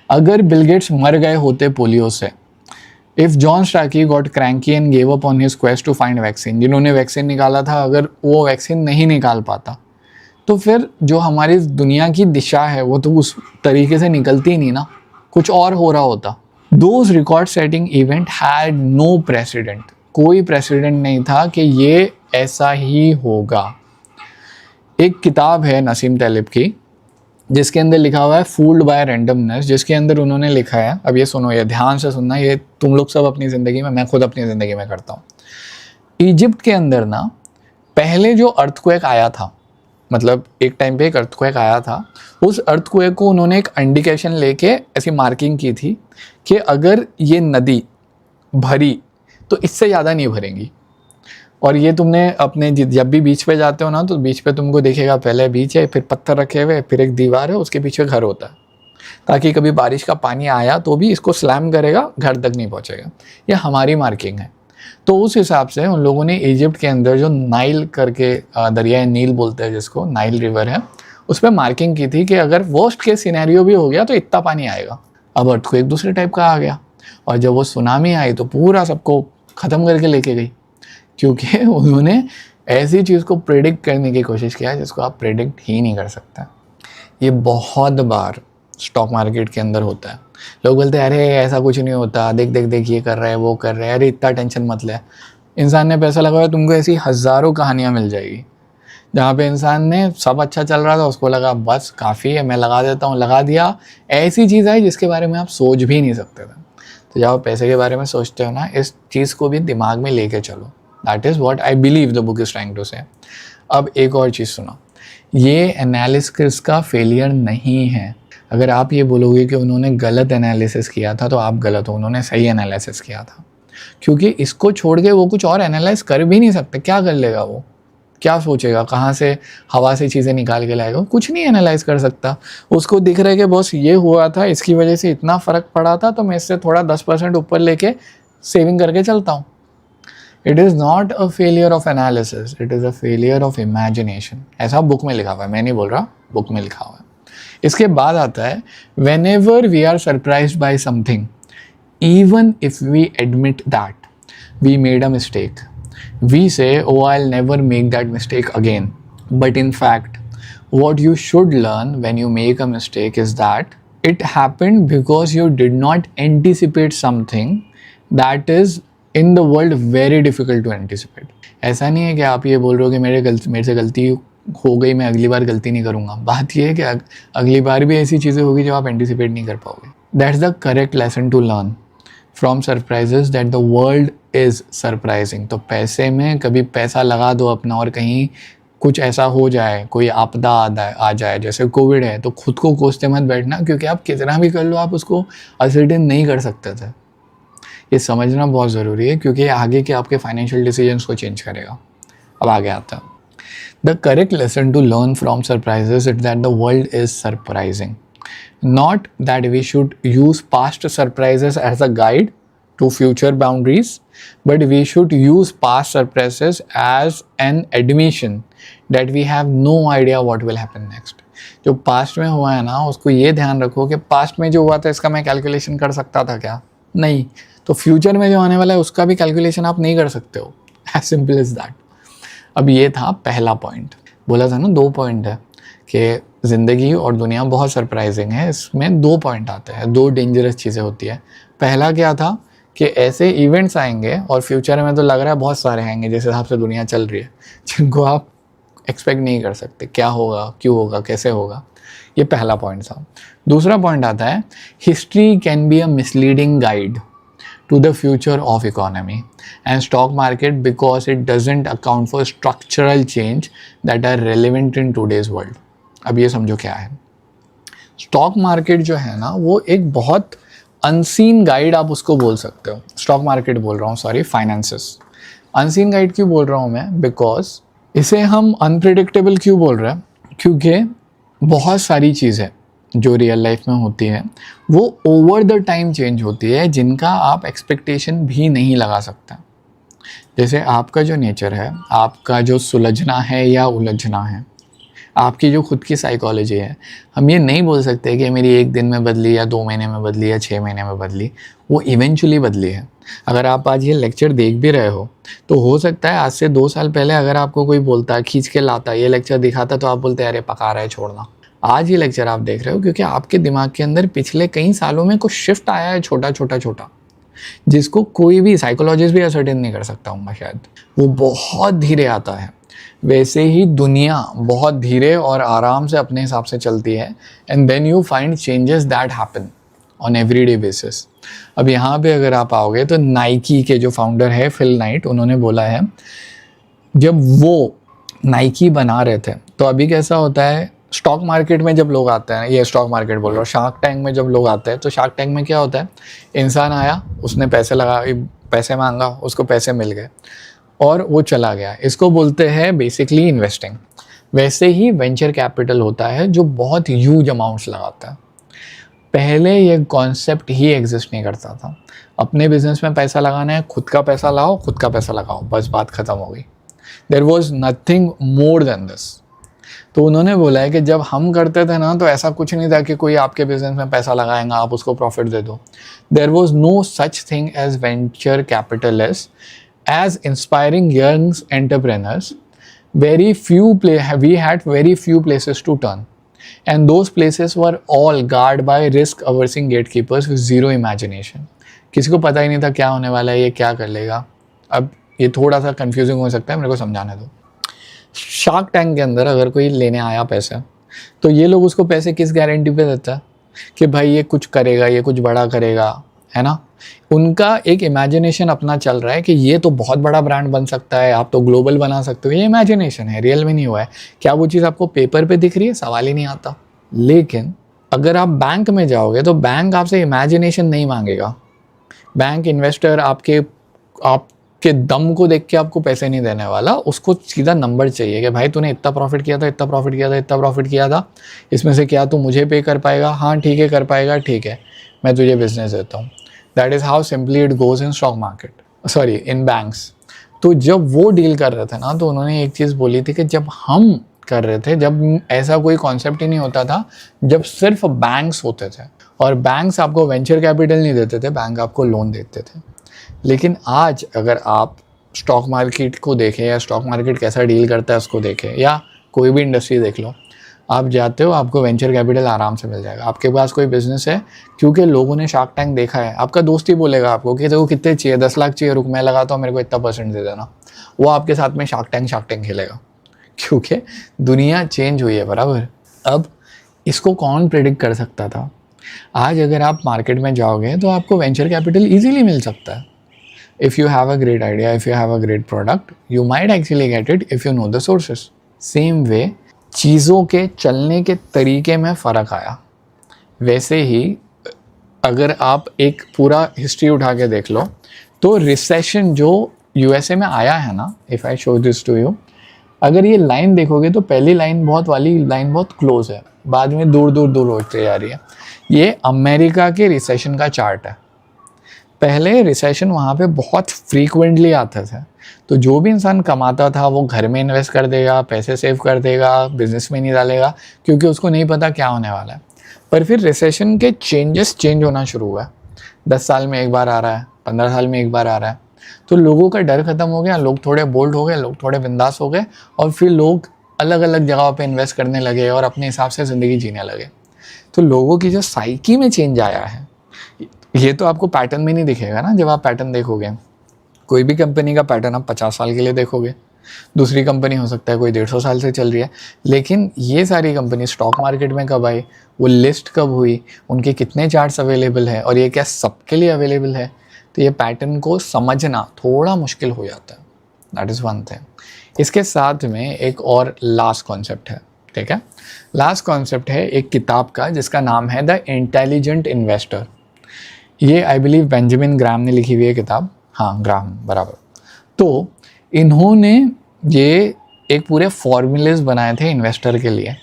S1: अगर बिल गेट्स मर गए होते पोलियो से, if John Strachey got cranky and gave up on his quest to find vaccine, जिन्होंने वैक्सीन निकाला था, अगर वो वैक्सीन नहीं निकाल पाता तो फिर जो हमारी दुनिया की दिशा है वो तो उस तरीके से निकलती ही नहीं ना, कुछ और हो रहा होता। Those record setting event had no precedent. कोई प्रेसिडेंट नहीं था कि ये ऐसा ही होगा। एक किताब है नसीम तालिब की जिसके अंदर लिखा हुआ है फूल्ड बाय रैंडमनेस, जिसके अंदर उन्होंने लिखा है, अब ये सुनो, ये ध्यान से सुनना, ये तुम लोग सब अपनी ज़िंदगी में, मैं खुद अपनी ज़िंदगी में करता हूँ। इजिप्ट के अंदर ना पहले जो अर्थक्वेक आया था, मतलब एक टाइम पे एक अर्थक्वेक आया था, उस अर्थक्वेक को उन्होंने एक इंडिकेशन लेके ऐसी मार्किंग की थी कि अगर ये नदी भरी तो इससे ज़्यादा नहीं भरेंगी। और ये तुमने अपने जब भी बीच पे जाते हो ना, तो बीच पे तुमको देखेगा पहले बीच है, फिर पत्थर रखे हुए, फिर एक दीवार है, उसके पीछे घर होता है, ताकि कभी बारिश का पानी आया तो भी इसको स्लैम करेगा, घर तक नहीं पहुँचेगा। ये हमारी मार्किंग है। तो उस हिसाब से उन लोगों ने इजिप्ट के अंदर जो नाइल करके दरिया नील बोलते हैं जिसको, नाइल रिवर है, उस पर मार्किंग की थी कि अगर वर्स्ट केस सिनेरियो भी हो गया तो इतना पानी आएगा। अब अर्थ को एक दूसरे टाइप का आ गया, और जब वो सुनामी आई तो पूरा सबको ख़त्म करके लेके गई, क्योंकि उन्होंने ऐसी चीज़ को प्रेडिक्ट करने की कोशिश किया जिसको आप प्रेडिक्ट ही नहीं कर सकते। ये बहुत बार स्टॉक मार्केट के अंदर होता है। लोग बोलते हैं अरे ऐसा कुछ नहीं होता, देख देख देख ये कर रहा है वो कर रहा है, अरे इतना टेंशन मत ले। इंसान ने पैसा लगाया, तुमको ऐसी हज़ारों कहानियाँ मिल जाएगी जहाँ पे इंसान ने सब अच्छा चल रहा था, उसको लगा बस काफ़ी है, मैं लगा देता हूँ, लगा दिया। ऐसी चीज़ आई जिसके बारे में आप सोच भी नहीं सकते थे। तो जब आप पैसे के बारे में सोचते हो ना, इस चीज़ को भी दिमाग में लेके चलो। That is what I believe the book is trying to say. अब एक और चीज़ सुनो, ये एनालिसिस का फेलियर नहीं है। अगर आप ये बोलोगे कि उन्होंने गलत एनालिसिस किया था तो आप गलत हो, उन्होंने सही एनालिसिस किया था, क्योंकि इसको छोड़ के वो कुछ और एनालाइज कर भी नहीं सकते। क्या कर लेगा वो, क्या सोचेगा, कहाँ से हवा से चीज़ें निकाल के लाएगा, कुछ नहीं एनालाइज कर सकता। उसको दिख रहा है कि बॉस ये हुआ था, इसकी वजह से इतना फ़र्क पड़ा था, तो मैं इससे थोड़ा 10% ऊपर लेके सेविंग करके चलता हूँ। It is not a failure of analysis, it is a failure of imagination. ऐसा बुक में लिखा हुआ है, मैं नहीं बोल रहा, बुक में लिखा हुआ है। इसके बाद आता है whenever we are surprise by something, even if we admit that we made a mistake, we say, oh, I'll never make that mistake again. But in fact, what you should learn when you make a mistake is that it happened because you did not anticipate something that is in the world very difficult to anticipate. ऐसा नहीं है कि आप ये बोल रहे हो कि मेरे से गलती हो गई, मैं अगली बार गलती नहीं करूँगा। बात ये है कि अगली बार भी ऐसी चीज़ें होगी जो आप एंटिसिपेट नहीं कर पाओगे। That's the correct lesson to learn from surprises, that the world is surprising. तो पैसे में कभी पैसा लगा दो अपना और कहीं कुछ ऐसा हो जाए, कोई आपदा आ जाए जैसे कोविड है, तो खुद को कोसते मत बैठना, क्योंकि आप कितना भी कर लो आप उसको असर्टेन नहीं कर सकते थे। ये समझना बहुत ज़रूरी है, क्योंकि आगे के आपके फाइनेंशियल डिसीजंस को चेंज करेगा। अब आगे आता है the correct lesson to learn from surprises it that the world is surprising, not that we should use past surprises as a guide to future boundaries, but we should use past surprises as an admission that we have no idea what will happen next. जो past में हुआ है ना, उसको ये ध्यान रखो कि पास्ट में जो हुआ था इसका मैं कैलकुलेशन कर सकता था क्या? नहीं। तो फ्यूचर में जो आने वाला है उसका भी कैलकुलेशन आप नहीं कर सकते हो। As simple is that. अब ये था पहला पॉइंट। बोला था ना 2 पॉइंट है कि ज़िंदगी और दुनिया बहुत सरप्राइजिंग है। इसमें 2 पॉइंट आते हैं, 2 डेंजरस चीज़ें होती है। पहला क्या था कि ऐसे इवेंट्स आएंगे और फ्यूचर में तो लग रहा है बहुत सारे आएंगे जिस हिसाब से दुनिया चल रही है, जिनको आप एक्सपेक्ट नहीं कर सकते क्या होगा, क्यों होगा, कैसे होगा। ये पहला पॉइंट था। दूसरा पॉइंट आता है history can be a misleading guide to the future of economy and stock market because it doesn't account for structural change that are relevant in today's world. अब ये समझो क्या है। स्टॉक मार्केट जो है ना वो एक बहुत अनसीन गाइड आप उसको बोल सकते हो। स्टॉक मार्केट बोल रहा हूँ, सॉरी, फाइनेंसेस। अनसीन गाइड क्यों बोल रहा हूँ मैं? बिकॉज इसे हम अनप्रिडिक्टेबल क्यों बोल रहे हैं? क्योंकि बहुत सारी चीज़ें जो रियल लाइफ में होती है वो ओवर द टाइम चेंज होती है, जिनका आप एक्सपेक्टेशन भी नहीं लगा सकते। जैसे आपका जो नेचर है, आपका जो सुलझना है या उलझना है, आपकी जो खुद की साइकोलॉजी है, हम ये नहीं बोल सकते कि मेरी 1 दिन में बदली या 2 महीने में बदली या 6 महीने में बदली। वो इवेंचुअली बदली है। अगर आप आज ये लेक्चर देख भी रहे हो तो हो सकता है आज से 2 साल पहले अगर आपको कोई बोलता, खींच के लाता, ये लेक्चर दिखाता, तो आप बोलते अरे पका रहा है, छोड़ना। आज ये लेक्चर आप देख रहे हो क्योंकि आपके दिमाग के अंदर पिछले कई सालों में कुछ शिफ्ट आया है, छोटा छोटा, जिसको कोई भी साइकोलॉजिस्ट भी असर्टेन नहीं कर सकता होगा शायद। वो बहुत धीरे आता है। वैसे ही दुनिया बहुत धीरे और आराम से अपने हिसाब से चलती है, and then you find changes that happen on everyday basis. अब यहाँ पे अगर आप आओगे तो नाइकी के जो फाउंडर है फिल नाइट, उन्होंने बोला है जब वो नाइकी बना रहे थे तो अभी कैसा होता है, स्टॉक मार्केट में जब लोग आते हैं, ये स्टॉक मार्केट बोल रहा हूँ, शार्क टैंक में जब लोग आते हैं तो शार्क टैंक में क्या होता है, इंसान आया, उसने पैसे मांगा, उसको पैसे मिल गए और वो चला गया। इसको बोलते हैं बेसिकली इन्वेस्टिंग। वैसे ही वेंचर कैपिटल होता है जो बहुत ह्यूज अमाउंट्स लगाता है। पहले ये कॉन्सेप्ट ही एग्जिस्ट नहीं करता था। अपने बिजनेस में पैसा लगाना है, खुद का पैसा लाओ, खुद का पैसा लगाओ, बस बात ख़त्म हो गई। There was nothing more than this. तो उन्होंने बोला है कि जब हम करते थे ना तो ऐसा कुछ नहीं था कि कोई आपके बिजनेस में पैसा लगाएगा, आप उसको प्रॉफिट दे दो। There was no such thing as venture capitalist, as inspiring young entrepreneurs. we had very few places to turn, and those places were all guarded by risk averse gatekeepers with zero imagination. किसी को पता ही नहीं था क्या होने वाला है, ये क्या कर लेगा। अब ये थोड़ा सा कंफ्यूजिंग हो सकता है, मेरे को समझाने दो। शार्क टैंक के अंदर अगर कोई लेने आया पैसा, तो ये लोग उसको पैसे किस गारंटी पे देता है कि भाई ये कुछ करेगा, ये कुछ बड़ा करेगा, है ना। उनका एक इमेजिनेशन अपना चल रहा है कि ये तो बहुत बड़ा ब्रांड बन सकता है, आप तो ग्लोबल बना सकते हो। ये इमेजिनेशन है, रियल में नहीं हुआ है। क्या वो चीज़ आपको पेपर पे दिख रही है? सवाल ही नहीं आता। लेकिन अगर आप बैंक में जाओगे तो बैंक आपसे इमेजिनेशन नहीं मांगेगा। बैंक इन्वेस्टर आपके दम को देख के आपको पैसे नहीं देने वाला, उसको सीधा नंबर चाहिए कि भाई तूने इतना प्रॉफिट किया था, इतना प्रॉफिट किया था, इतना प्रॉफिट किया था, इसमें से क्या तू मुझे पे कर पाएगा? हाँ ठीक है, कर पाएगा, ठीक है, मैं तुझे बिजनेस देता हूँ। That is how simply it goes in stock market, sorry in banks. तो जब वो डील कर रहे थे ना, तो उन्होंने एक चीज़ बोली थी कि जब हम कर रहे थे, जब ऐसा कोई कॉन्सेप्ट ही नहीं होता था, जब सिर्फ बैंक्स होते थे और बैंक्स आपको वेंचर कैपिटल नहीं देते थे, बैंक आपको लोन देते थे। लेकिन आज अगर आप स्टॉक मार्केट को देखें या स्टॉक मार्केट कैसा डील करता है उसको देखें, या कोई भी इंडस्ट्री देख लो, आप जाते हो आपको वेंचर कैपिटल आराम से मिल जाएगा। आपके पास कोई बिजनेस है, क्योंकि लोगों ने शार्क टैंक देखा है, आपका दोस्त ही बोलेगा आपको कि देखो कितने चाहिए, 10 लाख चाहिए, रुक मैं लगाता हूँ, मेरे को इतना % दे देना। वो आपके साथ में शार्क टैंक खेलेगा, क्योंकि दुनिया चेंज हुई है बराबर। अब इसको कौन प्रेडिक्ट कर सकता था? आज अगर आप मार्केट में जाओगे तो आपको वेंचर कैपिटल ईजिली मिल सकता है। If you have a great idea, if you have a great product, you might actually get it if you know the sources. Same way चीज़ों के चलने के तरीके में फ़र्क आया, वैसे ही अगर आप एक पूरा हिस्ट्री उठा के देख लो, तो रिसेशन जो यूएसए में आया है ना, if I show this to you, अगर ये लाइन देखोगे तो पहली लाइन वाली लाइन बहुत क्लोज है, बाद में दूर दूर दूर होती जा रही है। ये अमेरिका के रिसेशन का चार्ट है। पहले रिसेशन वहाँ पे बहुत फ्रीक्वेंटली आते थे, तो जो भी इंसान कमाता था वो घर में इन्वेस्ट कर देगा, पैसे सेव कर देगा, बिजनेस में नहीं डालेगा, क्योंकि उसको नहीं पता क्या होने वाला है। पर फिर रिसेशन के चेंज होना शुरू हुआ। 10 साल में एक बार आ रहा है, 15 साल में एक बार आ रहा है, तो लोगों का डर ख़त्म हो गया, लोग थोड़े बोल्ड हो गए, लोग थोड़े बिंदास हो गए, और फिर लोग अलग अलग जगहों पे इन्वेस्ट करने लगे और अपने हिसाब से ज़िंदगी जीने लगे। तो लोगों की जो साइकी में चेंज आया है, ये तो आपको पैटर्न में नहीं दिखेगा ना। जब आप पैटर्न देखोगे, कोई भी कंपनी का पैटर्न आप 50 साल के लिए देखोगे, दूसरी कंपनी हो सकता है कोई 150 साल से चल रही है, लेकिन ये सारी कंपनी स्टॉक मार्केट में कब आई, वो लिस्ट कब हुई, उनके कितने चार्ट्स अवेलेबल है, और ये क्या सबके लिए अवेलेबल है, तो ये पैटर्न को समझना थोड़ा मुश्किल हो जाता है। That is one thing. इसके साथ में एक और लास्ट कॉन्सेप्ट है, ठीक है। लास्ट कॉन्सेप्ट है एक किताब का जिसका नाम है द इंटेलिजेंट इन्वेस्टर। ये आई बिलीव बेंजामिन ग्राहम ने लिखी हुई है किताब, हाँ ग्राहम बराबर। तो इन्होंने ये एक पूरे फॉर्मूलेज बनाए थे इन्वेस्टर के लिए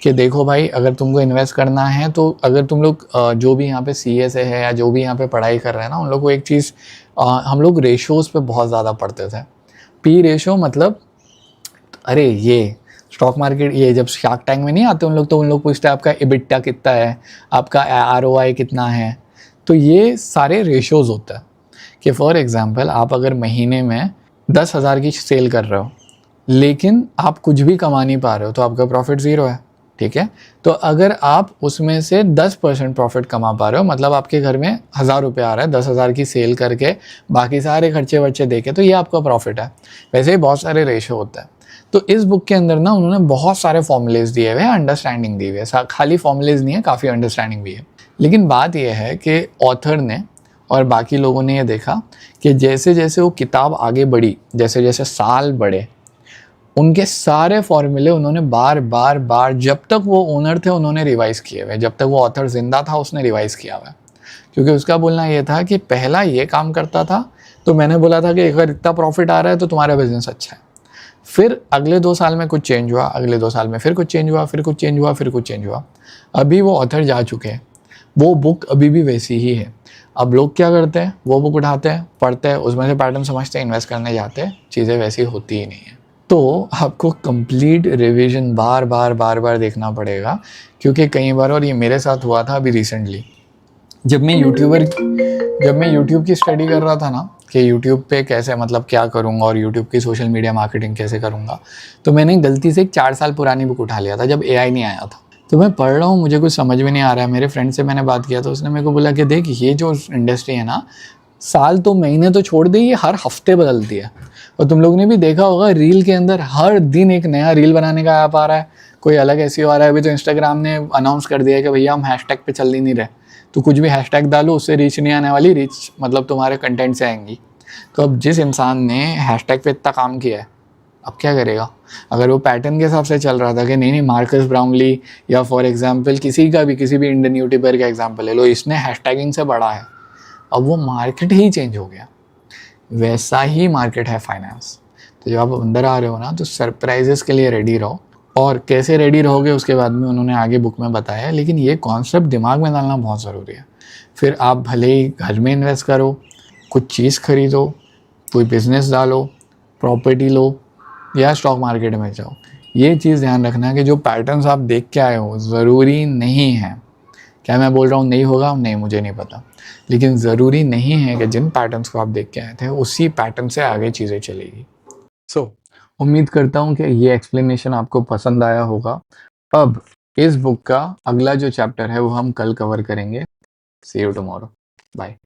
S1: कि देखो भाई, अगर तुमको इन्वेस्ट करना है तो अगर तुम लोग जो भी यहाँ पे CA से है या जो भी यहाँ पे पढ़ाई कर रहे हैं ना, उन लोग को एक चीज़, हम लोग रेशोज़ पे बहुत ज़्यादा पढ़ते थे। P रेशो मतलब, अरे ये स्टॉक मार्केट, ये जब शार्क टैंक में नहीं आते उन लोग, तो उन लोग पूछते हैं आपका EBITDA कितना है, आपका ROI कितना है। तो ये सारे रेशोज़ होता है कि फॉर एग्ज़ाम्पल आप अगर महीने में 10,000 की सेल कर रहे हो, लेकिन आप कुछ भी कमा नहीं पा रहे हो, तो आपका प्रॉफिट 0 है, ठीक है। तो अगर आप उसमें से 10% प्रॉफिट कमा पा रहे हो, मतलब आपके घर में 1,000 रुपये आ रहा है, 10,000 की सेल करके बाकी सारे खर्चे वर्चे देके, तो ये आपका प्रॉफिट है। वैसे ही बहुत सारे रेशो होता है। तो इस बुक के अंदर ना उन्होंने बहुत सारे फॉर्मूलेज दिए हुए हैं, अंडरस्टैंडिंग दी हुई है, खाली फॉर्मूलेज नहीं है, काफ़ी अंडरस्टैंडिंग भी है। लेकिन बात यह है कि ऑथर ने और बाकी लोगों ने ये देखा कि जैसे जैसे वो किताब आगे बढ़ी, जैसे जैसे साल बढ़े, उनके सारे फॉर्मूले उन्होंने बार बार जब तक वो ओनर थे उन्होंने रिवाइज़ किए हुए, जब तक वो ऑथर जिंदा था उसने रिवाइज़ किया हुआ। क्योंकि उसका बोलना ये था कि पहला ये काम करता था, तो मैंने बोला था कि अगर इतना प्रॉफिट आ रहा है तो तुम्हारा बिजनेस अच्छा है। फिर अगले 2 साल में कुछ चेंज हुआ, अगले 2 साल में फिर कुछ चेंज हुआ, फिर कुछ चेंज हुआ, फिर कुछ चेंज हुआ। अभी वो ऑथर जा चुके हैं, वो बुक अभी भी वैसी ही है। अब लोग क्या करते हैं, वो बुक उठाते हैं, पढ़ते हैं, उसमें से पैटर्न समझते हैं, इन्वेस्ट करने जाते हैं, चीज़ें वैसी होती ही नहीं है। तो आपको कंप्लीट रिवीजन बार बार देखना पड़ेगा, क्योंकि कई बार, और ये मेरे साथ हुआ था अभी रिसेंटली, जब मैं यूट्यूब की स्टडी कर रहा था ना कि यूट्यूब पे कैसे, मतलब क्या करूँगा और यूट्यूब की सोशल मीडिया मार्केटिंग कैसे करूँगा, तो मैंने गलती से एक 4 साल पुरानी बुक उठा लिया था जब AI नहीं आया था। तो मैं पढ़ रहा हूँ, मुझे कुछ समझ में नहीं आ रहा है। मेरे फ्रेंड से मैंने बात किया तो उसने मेरे को बोला कि देख, ये जो इंडस्ट्री है ना, साल तो महीने तो छोड़ दे, ये हर हफ्ते बदलती है। और तुम लोगों ने भी देखा होगा, रील के अंदर हर दिन एक नया रील बनाने का ऐप आ रहा है, कोई अलग SEO आ रहा है। अभी तो इंस्टाग्राम ने अनाउंस कर दिया है कि भैया हम हैशटैग पे चल ही नहीं रहे, तो कुछ भी हैशटैग डालो उससे रीच नहीं आने वाली, रीच मतलब तुम्हारे कंटेंट से आएंगी। तो अब जिस इंसान ने हैशटैग पे इतना काम किया है, अब क्या करेगा? अगर वो पैटर्न के हिसाब से चल रहा था कि नहीं मार्कस ब्राउनली, या फॉर एग्जांपल किसी भी इंडियन यूट्यूबर का एग्जांपल ले लो, इसने हैशटैगिंग से बढ़ा है, अब वो मार्केट ही चेंज हो गया। वैसा ही मार्केट है फाइनेंस। तो जब आप अंदर आ रहे हो ना, तो सरप्राइजेस के लिए रेडी रहो, और कैसे रेडी रहोगे उसके बाद में उन्होंने आगे बुक में बताया है, लेकिन ये कॉन्सेप्ट दिमाग में डालना बहुत ज़रूरी है। फिर आप भले ही घर में इन्वेस्ट करो, कुछ चीज़ खरीदो, कोई बिज़नेस डालो, प्रॉपर्टी लो या स्टॉक मार्केट में जाओ, ये चीज़ ध्यान रखना कि जो पैटर्न्स आप देख के आए हो ज़रूरी नहीं है, क्या मैं बोल रहा हूँ नहीं होगा नहीं मुझे नहीं पता, लेकिन ज़रूरी नहीं है कि जिन पैटर्न्स को आप देख के आए थे उसी पैटर्न से आगे चीज़ें चलेगी। सो उम्मीद करता हूँ कि ये एक्सप्लेनेशन आपको पसंद आया होगा। अब इस बुक का अगला जो चैप्टर है वो हम कल कवर करेंगे। सी यू टुमारो। बाय।